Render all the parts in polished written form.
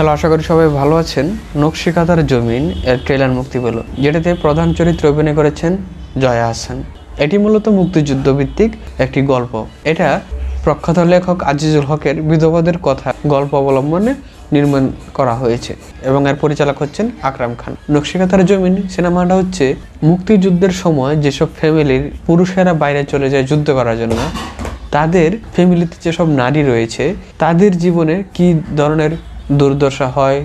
Hello, আশা করি সবাই ভালো আছেন। নকশিকাঁথার জমিন এর ট্রেলার মুক্তি পেল, যেটাতে প্রধান চরিত্রে অভিনয় করেছেন জয়া আহসান। এটি মূলত মুক্তিযুদ্ধ ভিত্তিক একটি গল্প। এটা প্রখ্যাত লেখক আজিজুল হকের বিধবাদের কথা গল্প অবলম্বনে নির্মাণ করা হয়েছে এবং এর পরিচালক হচ্ছেন আকরাম খান। নকশিকাঁথার জমিন সিনেমাটা হচ্ছে মুক্তিযুদ্ধের সময় যেসব ফ্যামিলির পুরুষেরা বাইরে চলে যায় যুদ্ধ করার জন্য, তাদের ফ্যামিলিতে যেসব নারী রয়েছে তাদের জীবনে কি ধরনের দুর্দশা হয়,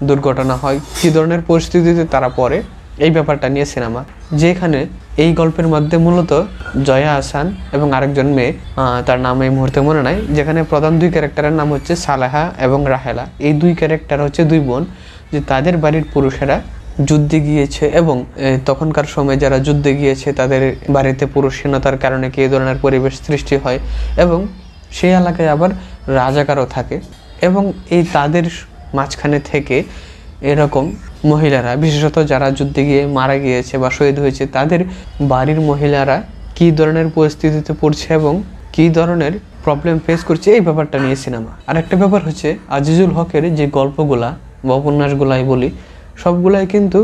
দুর্ঘটনা হয়, কী ধরনের পরিস্থিতিতে তারা পড়ে, এই ব্যাপারটা নিয়ে সিনেমা। যেখানে এই গল্পের মধ্যে মূলত জয়া আহসান এবং আরেকজন মেয়ে, তার নাম এই মুহূর্তে মনে নাই, যেখানে প্রধান দুই ক্যারেক্টারের নাম হচ্ছে সালেহা এবং রাহেলা। এই দুই ক্যারেক্টার হচ্ছে দুই বোন, যে তাদের বাড়ির পুরুষেরা যুদ্ধে গিয়েছে এবং তখনকার সময় যারা যুদ্ধে গিয়েছে তাদের বাড়িতে পুরুষহীনতার কারণে কী ধরনের পরিবেশ সৃষ্টি হয় এবং সেই এলাকায় আবার রাজাকারও থাকে। এবং এই তাদের মাঝখানে থেকে এরকম মহিলারা, বিশেষত যারা যুদ্ধে গিয়ে মারা গিয়েছে বা শহীদ হয়েছে, তাদের বাড়ির মহিলারা কী ধরনের পরিস্থিতিতে পড়ছে এবং কী ধরনের প্রবলেম ফেস করছে, এই ব্যাপারটা নিয়ে সিনেমা। আর একটা ব্যাপার হচ্ছে আজিজুল হকের যে গল্পগুলা বা উপন্যাসগুলাই বলি, সবগুলাই কিন্তু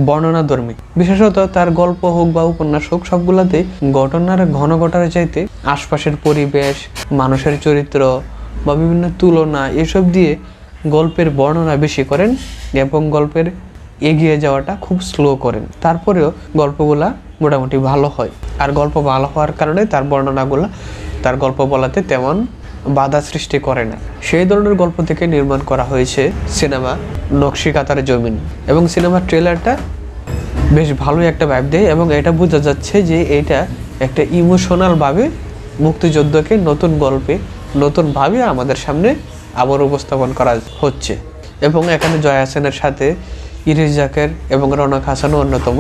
বর্ণনাধর্মী। বিশেষত তার গল্প হোক বা উপন্যাস হোক, সবগুলাতে ঘটনার ঘন ঘটার চাইতে আশপাশের পরিবেশ, মানুষের চরিত্র বা বিভিন্ন তুলনা, এসব দিয়ে গল্পের বর্ণনা বেশি করেন এবং গল্পের এগিয়ে যাওয়াটা খুব স্লো করেন। তারপরেও গল্পগুলা মোটামুটি ভালো হয়। আর গল্প ভালো হওয়ার কারণে তার বর্ণনাগুলা তার গল্প বলাতে তেমন বাধা সৃষ্টি করে না। সেই ধরনের গল্প থেকে নির্মাণ করা হয়েছে সিনেমা নকশিকাঁথার জমিন। এবং সিনেমার ট্রেলারটা বেশ ভালোই একটা ভাইব দেয় এবং এটা বোঝা যাচ্ছে যে এটা একটা ইমোশনালভাবে মুক্তিযুদ্ধকে নতুন গল্পে নতুনভাবে আমাদের সামনে আবার উপস্থাপন করা হচ্ছে। এবং এখানে জয়া আহসানের সাথে ইরিশ জাকের এবং রৌনক হাসানও অন্যতম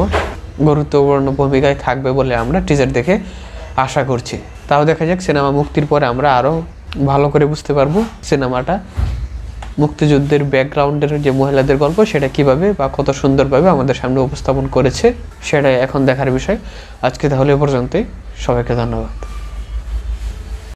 গুরুত্বপূর্ণ ভূমিকায় থাকবে বলে আমরা টিজার দেখে আশা করছি। তাও দেখা যাক, সিনেমা মুক্তির পরে আমরা আরও ভালো করে বুঝতে পারবো সিনেমাটা মুক্তিযুদ্ধের ব্যাকগ্রাউন্ডের যে মহিলাদের গল্প সেটা কিভাবে বা কত সুন্দরভাবে আমাদের সামনে উপস্থাপন করেছে, সেটাই এখন দেখার বিষয়। আজকে তাহলে এ পর্যন্তই, সবাইকে ধন্যবাদ।